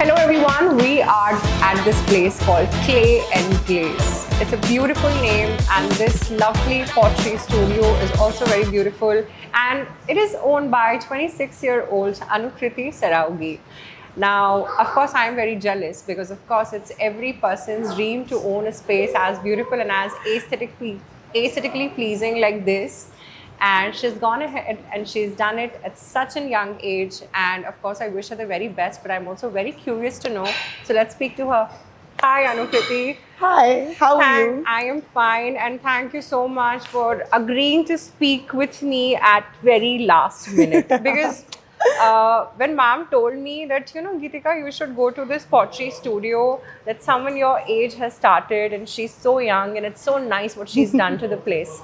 Hello everyone, we are at this place called Clay and Glaze. It's a beautiful name and this lovely pottery studio is also very beautiful, and it is owned by 26-year-old Anukriti Saraugi. Now, of course, I am very jealous because of course it's every person's dream to own a space as beautiful and as aesthetically pleasing like this, and she's gone ahead and she's done it at such a young age, and of course I wish her the very best, but I'm also very curious to know, so let's speak to her. Hi Anukriti. Hi, how are you? I am fine, and thank you so much for agreeing to speak with me at very last minute because when ma'am told me that, Geetika, you should go to this pottery studio that someone your age has started, and she's so young and it's so nice what she's done to the place.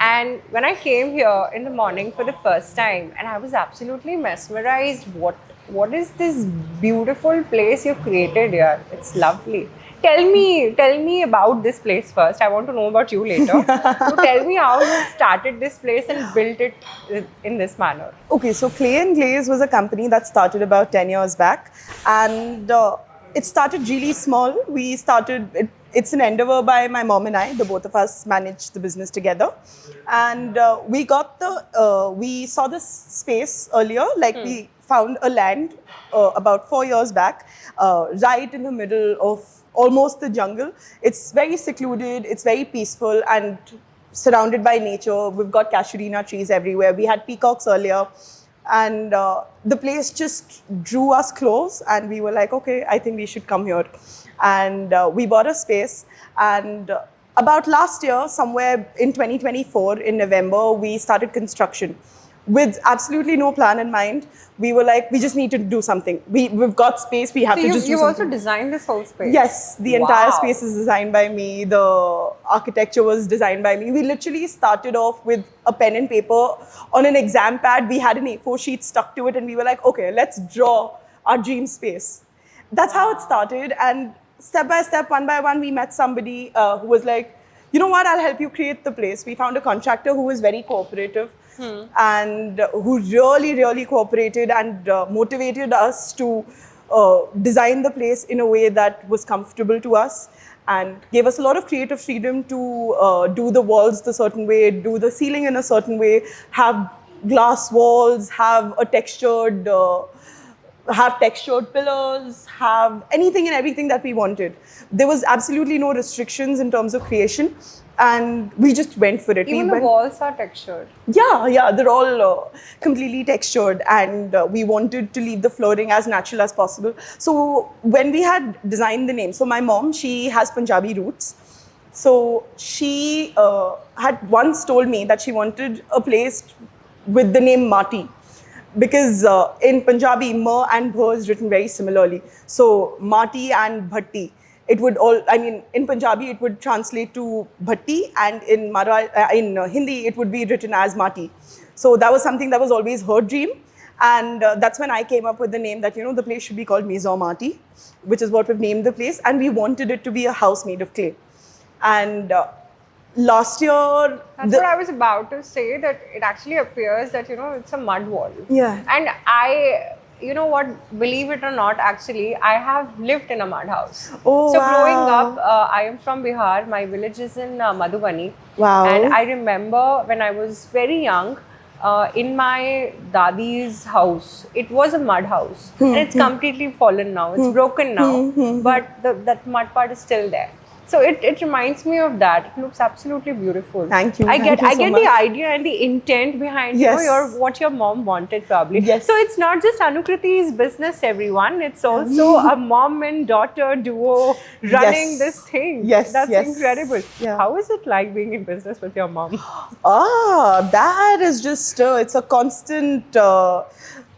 And when I came here in the morning for the first time, and I was absolutely mesmerized. What is this beautiful place you've created here? It's lovely. Tell me about this place first. I want to know about you later. So tell me how you started this place and built it in this manner. Okay, so Clay and Glaze was a company that started about 10 years back, and it started really small. We started it's an endeavor by my mom and I. The both of us managed the business together, and we saw this space earlier. We found a land about 4 years back, right in the middle of almost the jungle. It's very secluded, it's very peaceful and surrounded by nature. We've got casuarina trees everywhere. We had peacocks earlier, and the place just drew us close, and we were like, okay, I think we should come here. And we bought a space, and about last year, somewhere in 2024, in November, we started construction with absolutely no plan in mind. We were like, we just need to do something. We've got space, we have to just do you've something. also designed this whole space? Yes, the entire space is designed by me. The architecture was designed by me. We literally started off with a pen and paper on an exam pad. We had an A4 sheet stuck to it, and we were like, okay, let's draw our dream space. That's how it started, and step by step, one by one, we met somebody who was like, you know what, I'll help you create the place. We found a contractor who was very cooperative and who really, really cooperated and motivated us to design the place in a way that was comfortable to us, and gave us a lot of creative freedom to do the walls the certain way, do the ceiling in a certain way, have glass walls, have textured pillars, have anything and everything that we wanted. There was absolutely no restrictions in terms of creation, and we just went for it. Even the walls are textured? Yeah, they're all completely textured, and we wanted to leave the flooring as natural as possible. So when we had designed the name, so my mom, she has Punjabi roots. So she had once told me that she wanted a place with the name Mati, because in Punjabi, ma and bha is written very similarly. So Mati and bhatti, it would in Punjabi it would translate to bhatti, and in Hindi it would be written as Mati. So that was something that was always her dream, and that's when I came up with the name that the place should be called Maison Mati, which is what we've named the place, and we wanted it to be a house made of clay. And last year, that's what I was about to say, that it actually appears that it's a mud wall. Yeah. And I, believe it or not, actually I have lived in a mud house. Oh, so wow. Growing up, I am from Bihar. My village is in Madhubani. Wow. And I remember when I was very young, in my dadi's house, it was a mud house, and it's completely fallen now. It's broken now, but that mud part is still there. So it reminds me of that. It looks absolutely beautiful. Thank you. I get so much. the idea and the intent behind what your mom wanted, probably. Yes. So it's not just Anukriti's business, everyone. It's also a mom and daughter duo running this thing. Yes. That's incredible. Yeah. How is it like being in business with your mom? That is just it's a constant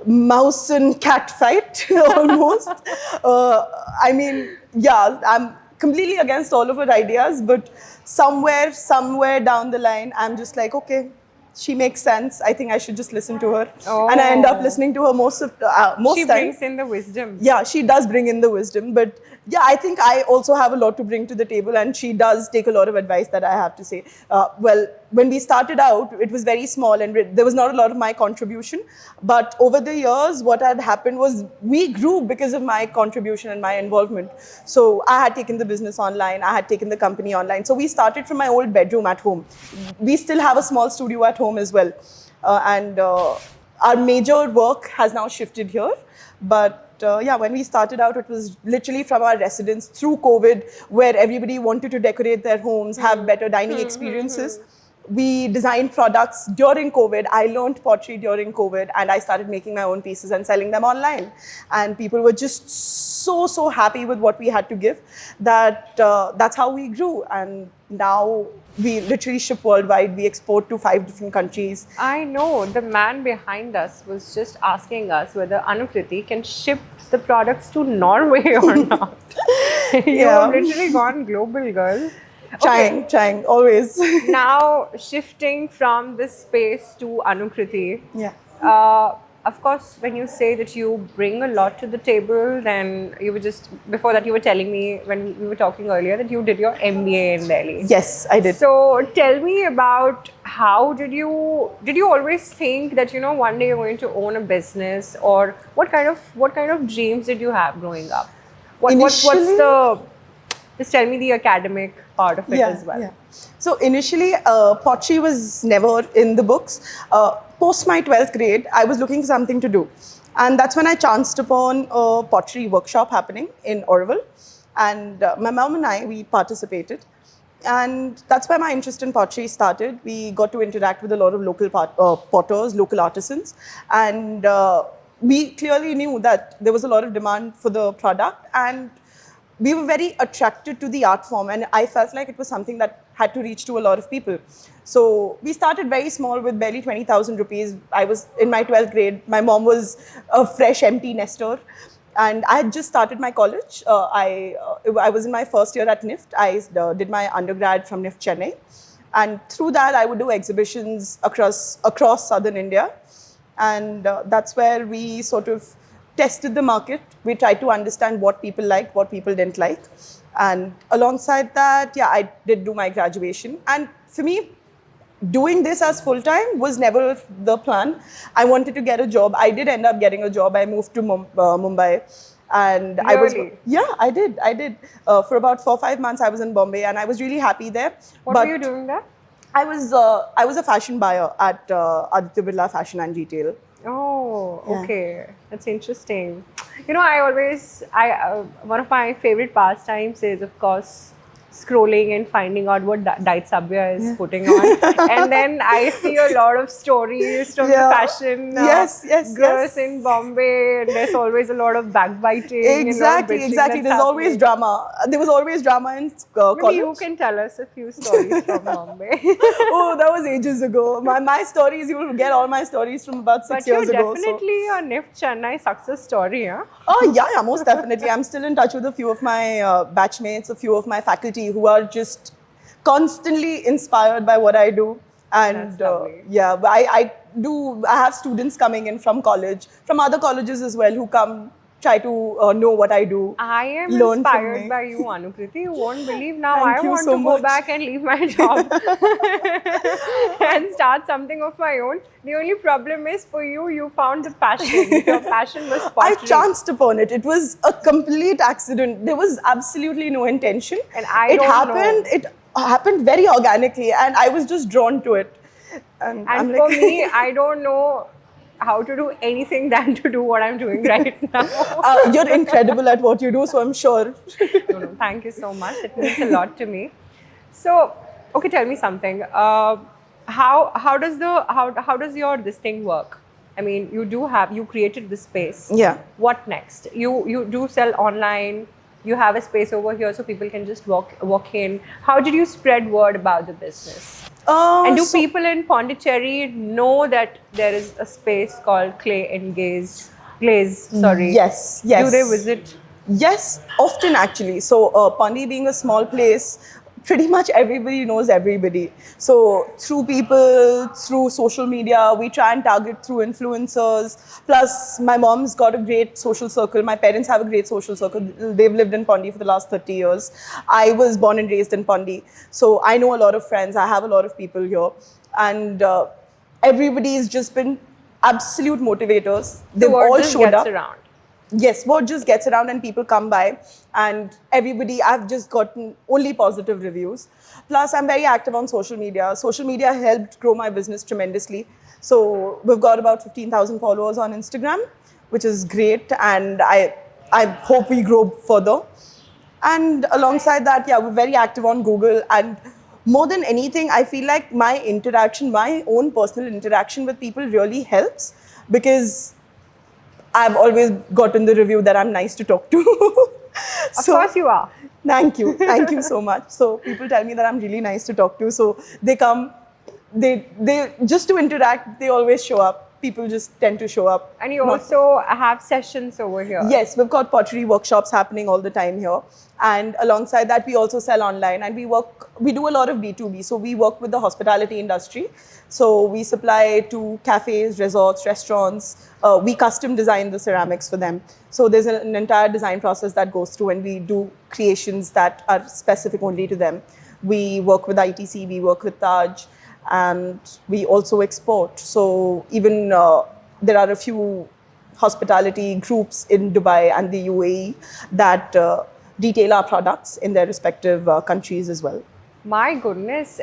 mouse and cat fight almost. I'm completely against all of her ideas, but somewhere down the line, I'm just like, okay, She makes sense. I think I should just listen to her. And I end up listening to her most She times. brings in the wisdom. Yeah, she does bring in the wisdom, but yeah, I think I also have a lot to bring to the table, and she does take a lot of advice that I have to say. Well, when we started out, it was very small and there was not a lot of my contribution. But over the years, what had happened was we grew because of my contribution and my involvement. So I had taken the business online, I had taken the company online. So we started from my old bedroom at home. We still have a small studio at home as well. And our major work has now shifted here. But yeah, when we started out, it was literally from our residence through COVID, where everybody wanted to decorate their homes, have better dining experiences. We designed products during COVID. I learned pottery during COVID, and I started making my own pieces and selling them online. And people were just so happy with what we had to give that that's how we grew. And now we literally ship worldwide. We export to 5 different countries. I know the man behind us was just asking us whether Anukriti can ship the products to Norway or not. Yeah. You've literally gone global, girl. Trying, always. Now shifting from this space to Anukriti. Yeah. Of course, when you say that you bring a lot to the table, then you were just, before that you were telling me when we were talking earlier that you did your MBA in Delhi. Yes, I did. So tell me about how did you always think that one day you're going to own a business, or what kind of dreams did you have growing up? What's the, just tell me the academic part of it as well. Yeah. So initially, pottery was never in the books. Post my 12th grade, I was looking for something to do. And that's when I chanced upon a pottery workshop happening in Orval. And my mom and I, we participated. And that's where my interest in pottery started. We got to interact with a lot of local potters, local artisans. And we clearly knew that there was a lot of demand for the product. And we were very attracted to the art form, and I felt like it was something that had to reach to a lot of people. So we started very small with barely 20,000 rupees. I was in my 12th grade. My mom was a fresh empty nester, and I had just started my college. I was in my first year at NIFT. I did my undergrad from NIFT Chennai, and through that I would do exhibitions across southern India, and that's where we sort of tested the market. We tried to understand what people liked, what people didn't like. And alongside that, yeah, I did do my graduation. And for me, doing this as full-time was never the plan. I wanted to get a job. I did end up getting a job. I moved to Mumbai. And Really? I did. For about 4 or 5 months, I was in Bombay, and I was really happy there. What were you doing there? I was a fashion buyer at Aditya Birla Fashion and Retail. Oh, Yeah. okay. That's interesting. One of my favorite pastimes is, of course, scrolling and finding out what Diet Sabya is putting on. And then I see a lot of stories from the fashion girls in Bombay, and there's always a lot of backbiting. Exactly. There's always drama. There was always drama in college. Maybe you can tell us a few stories from Bombay. Oh, that was ages ago. My stories, you will get all my stories from about 6 years ago. But you're definitely a NIFT Chennai success story, huh? Oh, yeah, most definitely. I'm still in touch with a few of my batchmates, a few of my faculty who are just constantly inspired by what I do. And yeah, I have students coming in from college, from other colleges as well, who come try to know what I do. I am learn inspired by you, Anukriti. You won't believe now. Thank I you want so to go much. back and leave my job and start something of my own. The only problem is for you, you found the passion. Your passion was pottery. I chanced upon it. It was a complete accident. There was absolutely no intention. And it happened very organically, and I was just drawn to it. And I'm for like, me, I don't know how to do anything than to do what I'm doing right now. you're incredible at what you do, so I'm sure. No, thank you so much. It means a lot to me. So, okay, tell me something. How does your this thing work? I mean, you created this space. Yeah. What next? You do sell online. You have a space over here so people can just walk in. How did you spread word about the business? And do people in Pondicherry know that there is a space called Clay and Glaze? Yes. Do they visit? Yes, often actually. So Pondi being a small place, pretty much everybody knows everybody. So through people, through social media, we try and target through influencers. Plus, my mom's got a great social circle. My parents have a great social circle. They've lived in Pondi for the last 30 years. I was born and raised in Pondi. So I know a lot of friends. I have a lot of people here. And everybody's just been absolute motivators. They've word all just showed gets up. around. Yes, word just gets around and people come by, and everybody, I've just gotten only positive reviews. Plus, I'm very active on social media. Social media helped grow my business tremendously. So we've got about 15,000 followers on Instagram, which is great, and I hope we grow further. And alongside that, yeah, we're very active on Google. And more than anything, I feel like my interaction, my own personal interaction with people really helps, because I've always gotten the review that I'm nice to talk to. Of course you are. Thank you. Thank you so much. So people tell me that I'm really nice to talk to. So they come, they just to interact, they always show up. People just tend to show up. And you also have sessions over here. Yes, we've got pottery workshops happening all the time here. And alongside that, we also sell online, and we do a lot of B2B. So we work with the hospitality industry. So we supply to cafes, resorts, restaurants. We custom design the ceramics for them. So there's an entire design process that goes through, and we do creations that are specific only to them. We work with ITC, we work with Taj, and we also export. So even there are a few hospitality groups in Dubai and the UAE that detail our products in their respective countries as well. My goodness,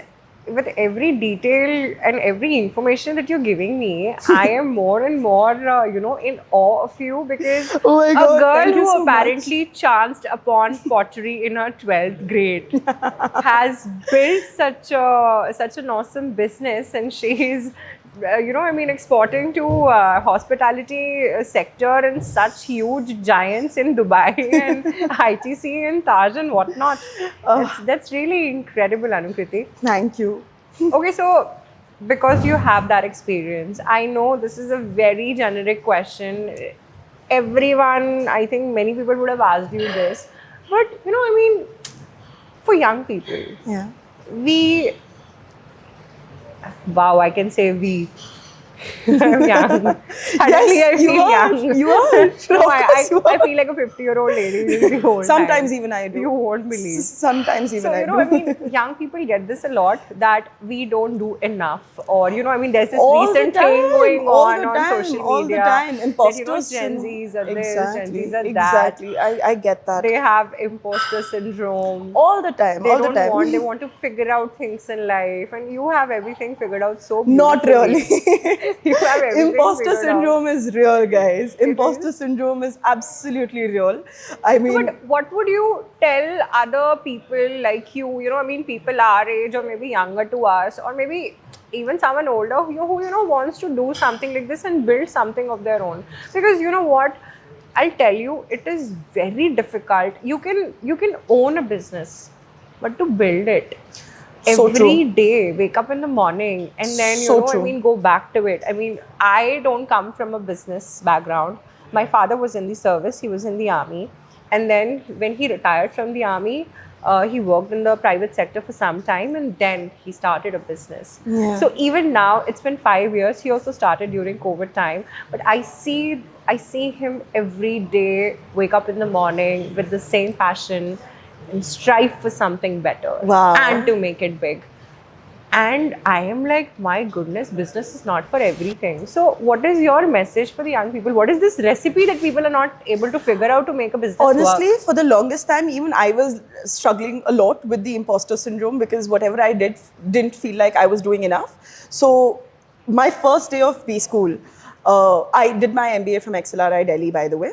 with every detail and every information that you're giving me, I am more and more, in awe of you, because Oh my God, a girl thank you who so apparently chanced upon pottery in her 12th grade has built such an awesome business, and she's exporting to hospitality sector and such huge giants in Dubai and ITC and Taj and whatnot. That's really incredible, Anukriti. Thank you. Okay, so because you have that experience, I know this is a very generic question. Everyone, I think many people would have asked you this, but for young people, Yeah. wow, I can say we. I'm young. Suddenly Yes, I feel you are. young. You are. No, Of course you I are. feel like a 50-year-old lady the whole Sometimes time. even I do. You won't believe. Sometimes even So, I do. young people get this a lot, that we don't do enough. Or, there's this All the recent thing time, going all on the on time, social all the media. time. That, Imposter Gen Zs are this, Gen Zs are that. Exactly. I get that. They have imposter syndrome. All the time. They All don't the time. they want to figure out things in life, and you have everything figured out so Not beautifully. really. You have everything Imposter figured out. syndrome is real, guys. Imposter is? syndrome is absolutely real. I mean, But what would you tell other people like you, people our age or maybe younger to us, or maybe even someone older who wants to do something like this and build something of their own? Because you know what? I'll tell you, it is very difficult. You can own a business, but to build it So every true. day, wake up in the morning and then So true. go back to it. I don't come from a business background. My father was in the service, he was in the army, and then when he retired from the army, he worked in the private sector for some time, and then he started a business. Yeah. So even now, it's been 5 years. He also started during COVID time, but I see him every day wake up in the morning with the same passion and strive for something better. Wow. And to make it big. And I am like, my goodness, business is not for everything. So what is your message for the young people? What is this recipe that people are not able to figure out to make a business honestly, work? for the longest time, even I was struggling a lot with the imposter syndrome, because whatever I did didn't feel like I was doing enough. So my first day of B school, I did my MBA from XLRI Delhi, by the way.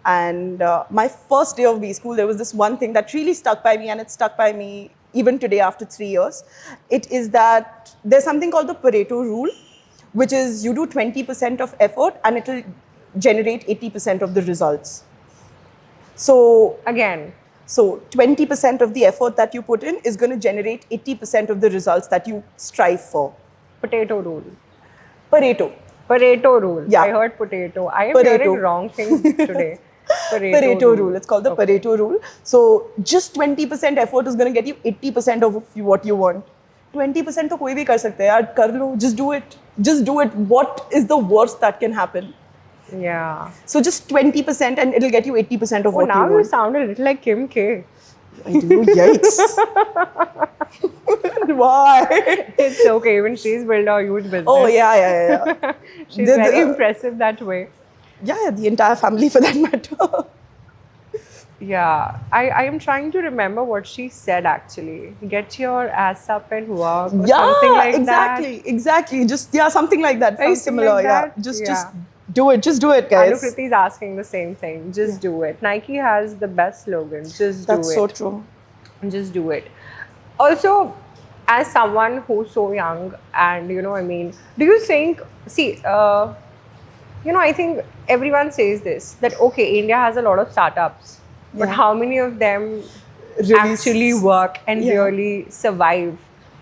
And my first day of B school, there was this one thing that really stuck by me, and it stuck by me even today after 3 years. It is that there's something called the Pareto rule, which is you do 20% of effort and it will generate 80% of the results. So Again, so 20% of the effort that you put in is going to generate 80% of the results that you strive for. potato rule. Pareto. Pareto rule. Yeah. I heard potato. I am Pareto. hearing wrong things today. Pareto rule. It's called the Pareto rule. So just 20% effort is going to get you 80% of what you want. 20% तो कोई भी कर सकता है यार, कर लो, just do it. Just do it. What is the worst that can happen? Yeah. So just 20% and it'll get you 80% of what Now you you want. sound a little like Kim K. I do, yikes. Why? It's okay. Even she's built a huge business. Oh, yeah. She's The- very the- impressive that way. Yeah, the entire family for that matter. Yeah, I am trying to remember what she said actually. Get your ass up and work or something like exactly. Just, yeah, something like that. Very Something similar, like yeah. that? Just Yeah. do it. Just do it, that. guys. Anukriti is asking the same thing. Just do it. Nike has the best slogan. Just do That's it. so true. Just do it. Also, as someone who's so young and, do you think, I think everyone says this, that, okay, India has a lot of startups, but Yeah. how many of them Really actually work and yeah. really survive?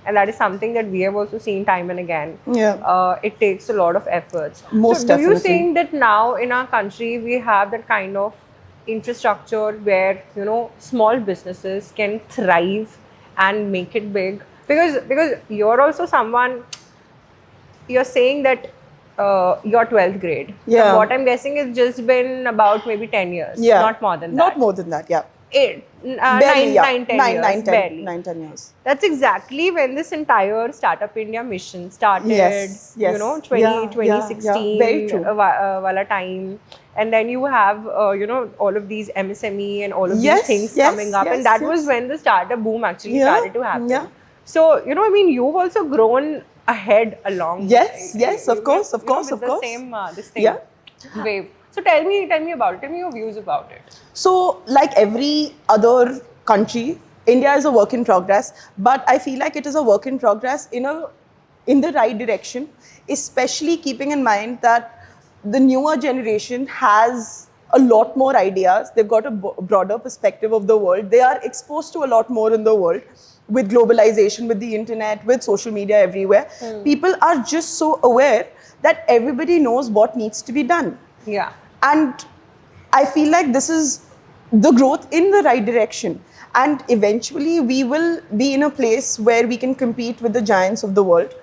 And that is something that we have also seen time and again. Yeah. It takes a lot of efforts. Most so do you definitely. think that now in our country we have that kind of infrastructure where small businesses can thrive and make it big? Because you're also someone, you're saying that you're 12th grade. Yeah. So what I'm guessing is just been about maybe 10 years. Yeah. Not more than that. Not more than that, yeah. Barely, 9, 10 years. 9, 10, barely. 9, 10 years. That's exactly when this entire Startup India mission started. Yes. 2016. Very true. Wala time. And then you have, all of these MSME and all of Yes, these things yes, coming up. yes, and that yes. was when the startup boom actually Yeah, started to happen. yeah. So, you've also grown ahead along. Yes, of course, with the same this thing, Yeah. wave. So tell me about it. Tell me your views about it. So, like every other country, India is a work in progress, but I feel like it is a work in progress in the right direction, especially keeping in mind that the newer generation has a lot more ideas. They've got a broader perspective of the world. They are exposed to a lot more in the world with globalization, with the internet, with social media everywhere. People are just so aware that everybody knows what needs to be done. Yeah. And I feel like this is the growth in the right direction. And eventually we will be in a place where we can compete with the giants of the world,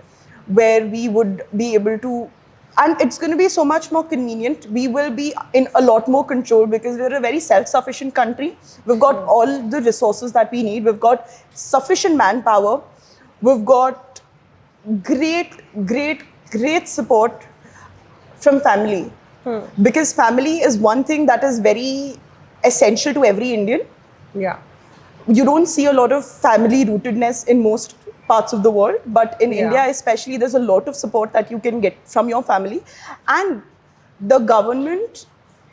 where we would be able to, and it's going to be so much more convenient. We will be in a lot more control because we're a very self-sufficient country. We've got all the resources that we need. We've got sufficient manpower. We've got great support from family. Because family is one thing that is very essential to every Indian. Yeah. You don't see a lot of family rootedness in most parts of the world, but in Yeah. India especially, there's a lot of support that you can get from your family. And the government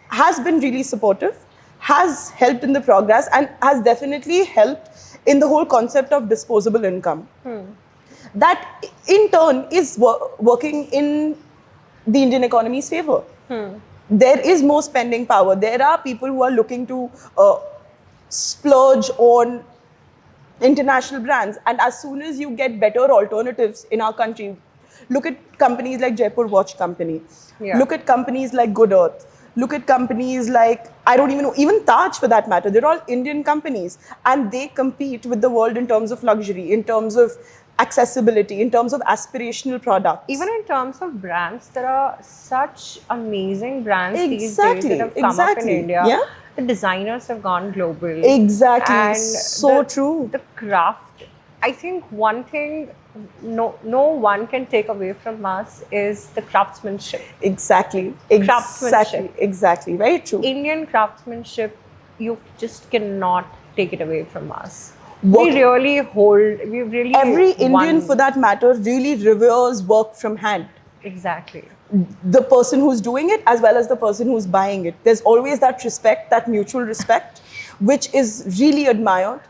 has been really supportive, has helped in the progress, and has definitely helped in the whole concept of disposable income. That in turn is working in the Indian economy's favor. There is more spending power. There are people who are looking to splurge on international brands, and as soon as you get better alternatives in our country, look at companies like Jaipur Watch Company, look at companies like Good Earth, look at companies like, I don't even know, even Taj for that matter. They're all Indian companies and they compete with the world in terms of luxury, in terms of accessibility, in terms of aspirational products. Even in terms of brands, there are such amazing brands these days that have come up in Exactly. India. Yeah. The designers have gone global. Exactly. And So true. The craft. I think one thing no one can take away from us is the craftsmanship. Exactly. Craftsmanship. Exactly. Very true. Indian craftsmanship, you just cannot take it away from us. Work- We really Every Indian, won. for that matter, really reveres work from hand. Exactly. The person who's doing it as well as the person who's buying it. There's always that respect, that mutual respect, which is really admired.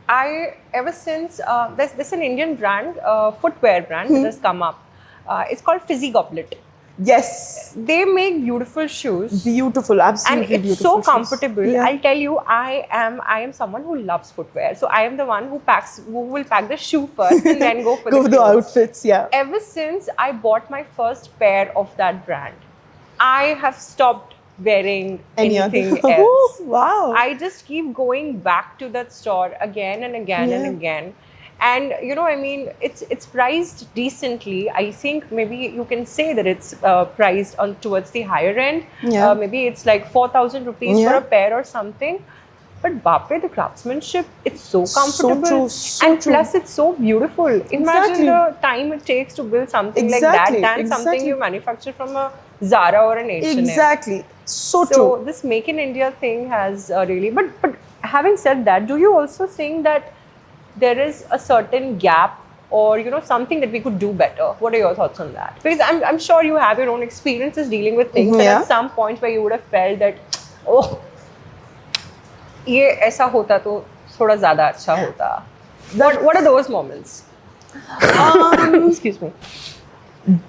I ever since there's an Indian brand, footwear brand that has come up. It's called Fizzy Goblet. Yes. They make beautiful shoes. Beautiful, absolutely And it's beautiful. so shoes. comfortable. Yeah. I'll tell you, I am someone who loves footwear. So I am the one who will pack the shoe first and then go for Go for the clothes. outfits, yeah. Ever since I bought my first pair of that brand, I have stopped wearing Any other? anything Oh, else. wow. I just keep going back to that store again and again and Yeah. again. And I mean, it's priced decently. I think maybe you can say that it's priced on towards the higher end. Yeah. Maybe it's like 4,000 rupees for Yeah. a pair or something. But bape, the craftsmanship, it's so comfortable. true, so and true. plus it's so beautiful. Imagine Exactly. the time it takes to build something like Exactly, that than something exactly. you manufacture from a Zara or an H&M. Exactly. So So true. this Make in India thing has really, but having said that, do you also think that there is a certain gap or something that we could do better? What are your thoughts on that? Because I'm sure you have your own experiences dealing with things, and Yeah. at some point where you would have felt that, oh, ये ऐसा होता तो थोड़ा ज़्यादा अच्छा होता. What are those moments? Excuse me.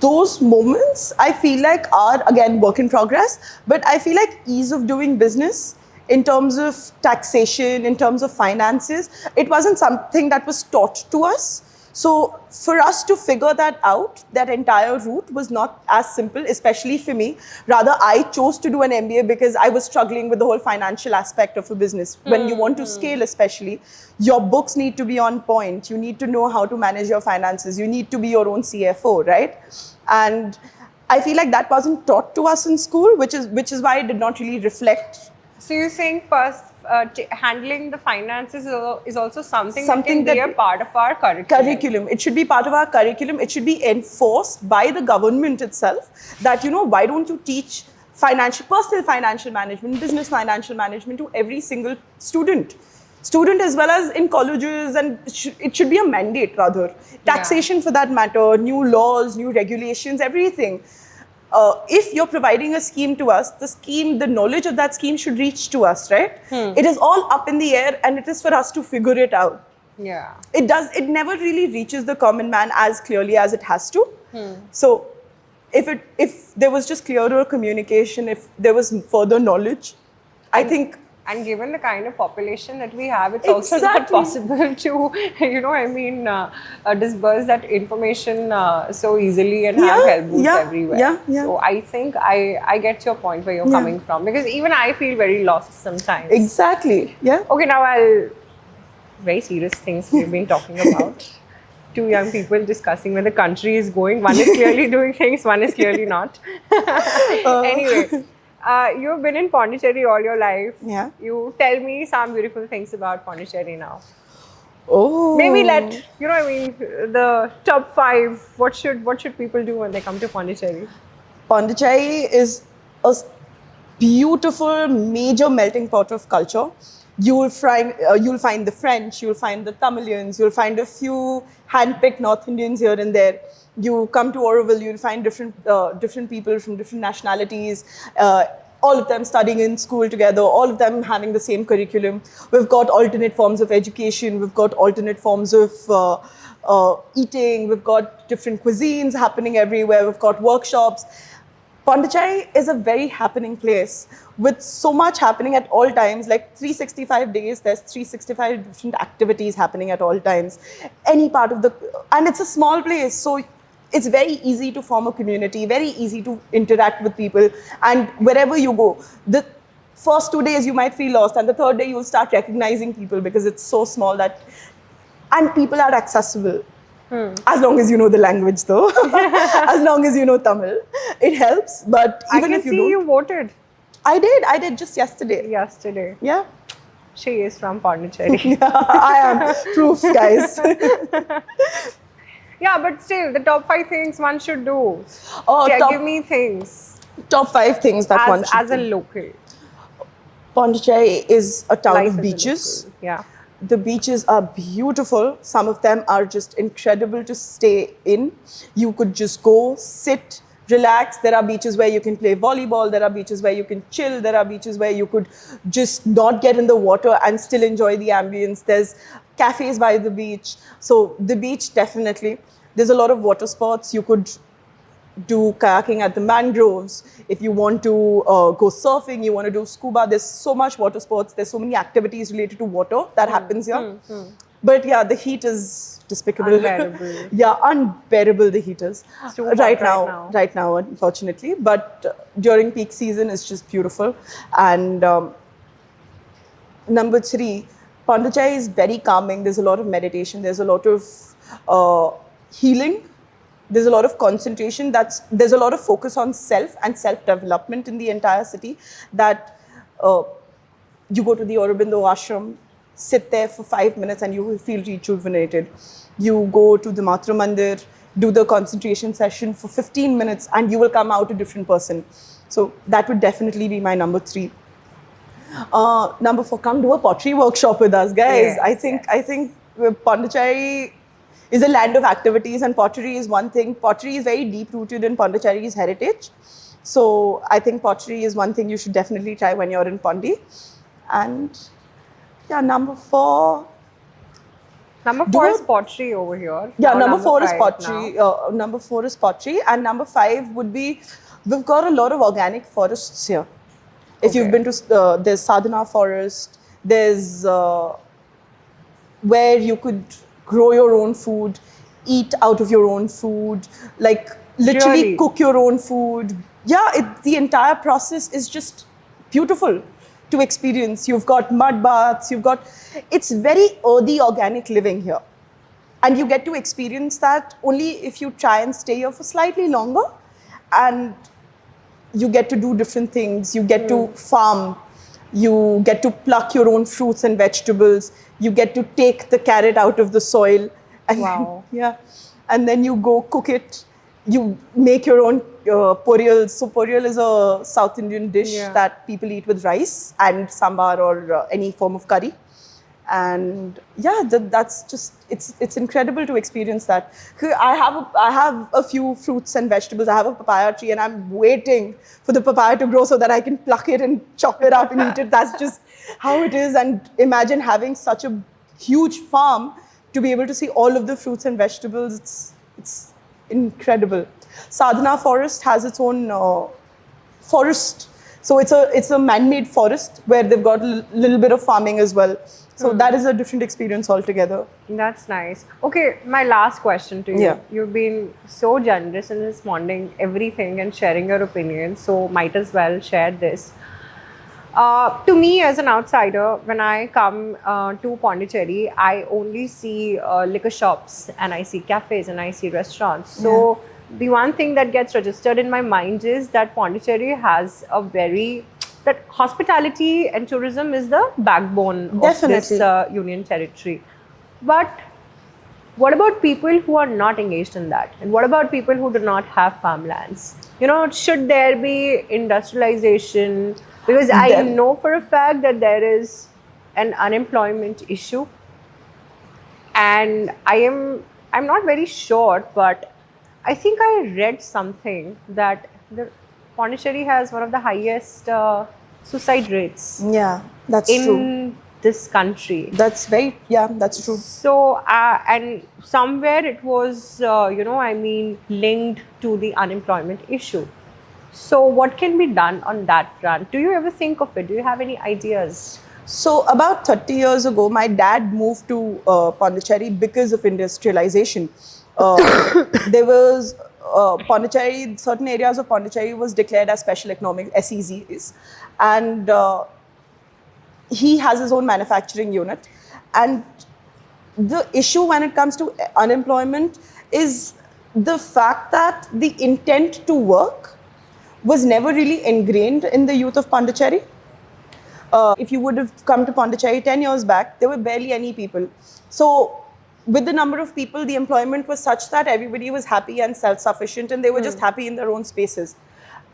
Those moments I feel like are again work in progress, but I feel like ease of doing business in terms of taxation, in terms of finances, it wasn't something that was taught to us. So for us to figure that out, that entire route was not as simple, especially for me. Rather, I chose to do an MBA because I was struggling with the whole financial aspect of a business. When you want to scale, especially, your books need to be on point. You need to know how to manage your finances. You need to be your own CFO, right? And I feel like that wasn't taught to us in school, which is why it did not really reflect. So you think handling the finances is also something that Something can be that- a part of our curriculum? It should be part of our curriculum. It should be enforced by the government itself that, why don't you teach personal financial management, business financial management to every single student as well as in colleges, and it should be a mandate rather. Taxation for that matter, new laws, new regulations, everything. If you're providing a scheme to us, the knowledge of that scheme should reach to us, right? It is all up in the air and it is for us to figure it out. Yeah. It never really reaches the common man as clearly as it has to. So if there was just clearer communication, if there was further knowledge, I think. And given the kind of population that we have, it's also not Exactly. possible to, disperse that information so easily and have Yeah, help booths yeah, everywhere. yeah. So I think I get your point where you're coming from, because even I feel very lost sometimes. Exactly. Yeah. Okay, now very serious things we've been talking about. Two young people discussing where the country is going. One is clearly doing things, one is clearly not. Anyway. You've been in Pondicherry all your life. Yeah. You tell me some beautiful things about Pondicherry now. Oh. Maybe the top 5. What should people do when they come to Pondicherry? Pondicherry is a beautiful, major melting pot of culture. You'll find the French, you'll find the Tamilians, you'll find a few hand-picked North Indians here and there. You come to Auroville, you'll find different people from different nationalities, all of them studying in school together, all of them having the same curriculum. We've got alternate forms of education, we've got alternate forms of eating, we've got different cuisines happening everywhere, we've got workshops. Pondicherry is a very happening place with so much happening at all times, like 365 days, there's 365 different activities happening at all times. And it's a small place, so it's very easy to form a community, very easy to interact with people. And wherever you go, the first 2 days you might feel lost, and the third day you'll start recognizing people because it's so small and people are accessible. As long as you know the language though, as long as you know Tamil, it helps. But even if you don't, you voted I did just yesterday. yesterday. Yeah. She is from Pondicherry. I am proof, guys. Yeah, but still, the top 5 things one should do. Oh, Give me things top 5 things that one should as a do. local. Pondicherry is a town Life of as a beaches. local. Yeah. The beaches are beautiful. Some of them are just incredible to stay in. You could just go, sit, relax. There are beaches where you can play volleyball. There are beaches where you can chill. There are beaches where you could just not get in the water and still enjoy the ambience. There's cafes by the beach. So the beach, definitely. There's a lot of water sports. You could do kayaking at the mangroves. If you want to go surfing, you want to do scuba, there's so much water sports. There's so many activities related to water that happens here. But yeah, the heat is despicable. Unbearable. Yeah, unbearable the heat is. It's too hot right Right now, unfortunately. But during peak season, it's just beautiful. And number 3, Pondicherry is very calming. There's a lot of meditation. There's a lot of healing. There's a lot of concentration. There's a lot of focus on self and self-development in the entire city. That you go to the Aurobindo ashram, sit there for 5 minutes, and you will feel rejuvenated. You go to the Matra Mandir, do the concentration session for 15 minutes, and you will come out a different person. So that would definitely be my number 3. Number 4, come do a pottery workshop with us, guys. Yes, I think Pondicherry is a land of activities, and pottery is one thing. Pottery is very deep rooted in Pondicherry's heritage. So I think pottery is one thing you should definitely try when you're in Pondi. And yeah, number 4. Number 4 is pottery over here. Yeah, Now number 4 is 5 pottery. now. Number 4 is pottery, and number 5 would be, we've got a lot of organic forests here. If you've been to, there's Sadhana Forest, there's where you could grow your own food, eat out of your own food, like literally Really? cook your own food. Yeah, the entire process is just beautiful to experience. You've got mud baths, it's very earthy, organic living here. And you get to experience that only if you try and stay here for slightly longer. And you get to do different things. You get to farm. You get to pluck your own fruits and vegetables. You get to take the carrot out of the soil. And Wow. yeah. And then you go cook it. You make your own poriyal. So poriyal is a South Indian dish that people eat with rice and sambar or any form of curry. And yeah, that's just, it's incredible to experience that. I have a few fruits and vegetables. I have a papaya tree, and I'm waiting for the papaya to grow so that I can pluck it and chop it up and eat it. That's just how it is. And imagine having such a huge farm to be able to see all of the fruits and vegetables. It's incredible. Sadhana Forest has its own forest. So it's a man-made forest where they've got a little bit of farming as well. So that is a different experience altogether. That's nice. Okay, my last question to you. Yeah. You've been so generous in responding everything and sharing your opinions, so might as well share this. To me, as an outsider, when I come to Pondicherry, I only see liquor shops, and I see cafes, and I see restaurants. So the one thing that gets registered in my mind is that Pondicherry has that hospitality and tourism is the backbone of this union territory. But what about people who are not engaged in that? And what about people who do not have farmlands? Should there be industrialization? Because I know for a fact that there is an unemployment issue. And I'm not very sure, but I think I read something that Pondicherry has one of the highest suicide rates. Yeah, that's true. In this country. That's true. So, and somewhere it was, linked to the unemployment issue. So, what can be done on that front? Do you ever think of it? Do you have any ideas? So, about 30 years ago, my dad moved to Pondicherry because of industrialization. There was Pondicherry, certain areas of Pondicherry was declared as special economic SEZs, and he has his own manufacturing unit. And the issue when it comes to unemployment is the fact that the intent to work was never really ingrained in the youth of Pondicherry. If you would have come to Pondicherry 10 years back, there were barely any people. So with the number of people, the employment was such that everybody was happy and self-sufficient, and they were just happy in their own spaces.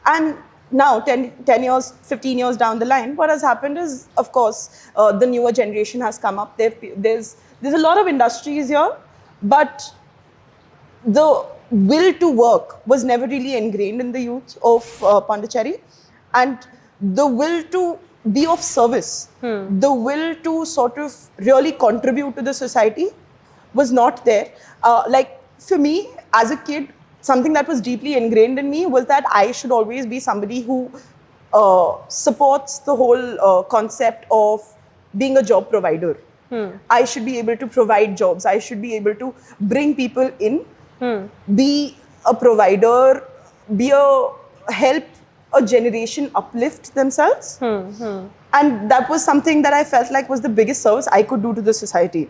And now, 10 years, 15 years down the line, what has happened is, of course, the newer generation has come up. There's a lot of industries here, but the will to work was never really ingrained in the youth of Pondicherry. And the will to be of service, the will to sort of really contribute to the society was not there. Like for me, as a kid, something that was deeply ingrained in me was that I should always be somebody who supports the whole concept of being a job provider. I should be able to provide jobs. I should be able to bring people in, be a provider, be a help a generation uplift themselves. And that was something that I felt like was the biggest service I could do to the society.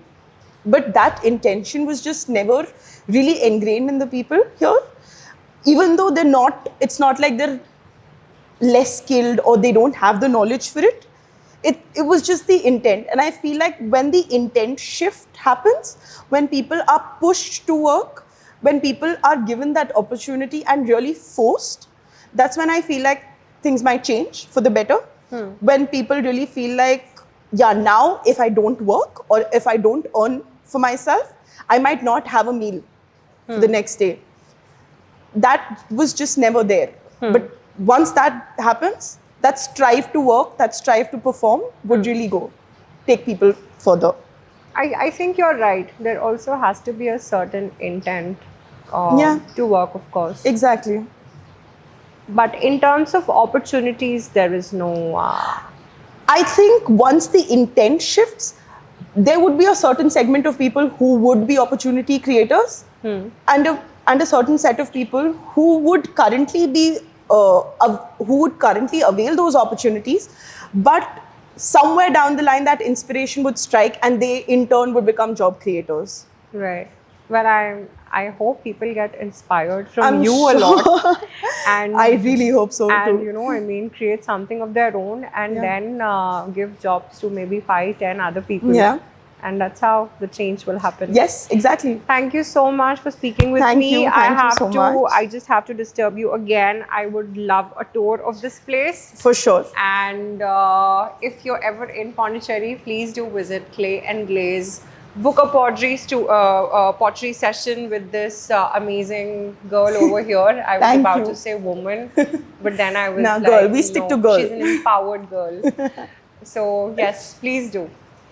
But that intention was just never really ingrained in the people here. Even though it's not like they're less skilled or they don't have the knowledge for it. It was just the intent. And I feel like when the intent shift happens, when people are pushed to work, when people are given that opportunity and really forced, that's when I feel like things might change for the better. When people really feel like, yeah, now if I don't work or if I don't earn for myself, I might not have a meal for the next day. That was just never there. But once that happens, that strive to work, that strive to perform would really take people further. I think you're right. There also has to be a certain intent to work, of course. Exactly. But in terms of opportunities, there is no... I think once the intent shifts, there would be a certain segment of people who would be opportunity creators and a certain set of people who would currently be avail those opportunities, but somewhere down the line that inspiration would strike and they in turn would become job creators. Right. Well, I hope people get inspired from I'm you sure. a lot. And I really hope so and too. create something of their own and then give jobs to maybe 5-10 other people. Yeah. And that's how the change will happen. Yes, exactly. Thank you so much for speaking with Thank me. you. Thank you so much. I just have to disturb you again. I would love a tour of this place. For sure. And if you're ever in Pondicherry, please do visit Clay and Glaze. Book a pottery session with this amazing girl over here. I was about to say woman, but then I was like, girl. We stick to girl. She's an empowered girl. So yes, please do.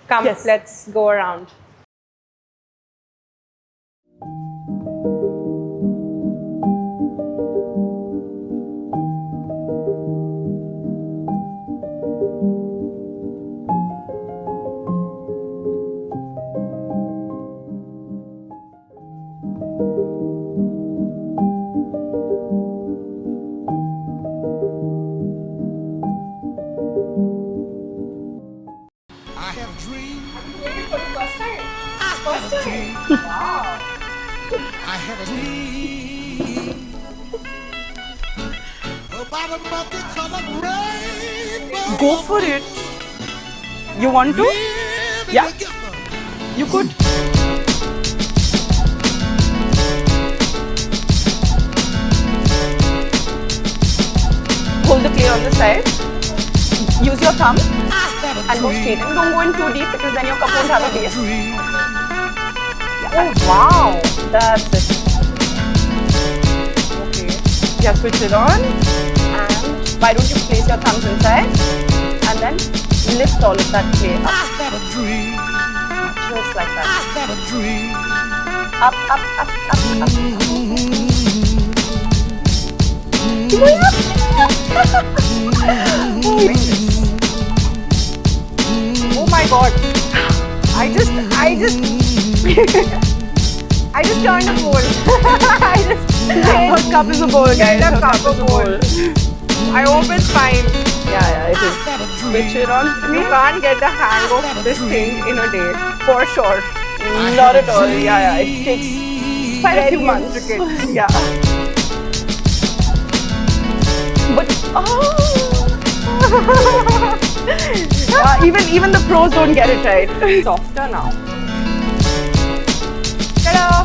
Come, Yes. let's go around. I have dreamed. For the first time. Wow. I had a dream about a multicolored rainbow. Go for it. You want to? Living Yeah. together. You could. Hold the clay on the side. Use your thumb and go straight in. Don't go in too deep because then your cup won't have a base. Oh, wow. That's it. Okay. Yeah, switch it on. And why don't you place your thumbs inside and then lift all of that clay up. I had a dream. Just like that. I had a dream. Up, up, up, up, up. Oh my god. I just I just turned a bowl. Her cup is a bowl, guys. Her Her cup cup is a a bowl. bowl. I hope it's fine. Yeah, it is. Switch it on for You me. can't get the hang of this thing in a day, for sure. Not at all. Yeah, it takes quite a few Very months. intricate. Yeah. But even the pros don't get it right. Softer now. Ta-da!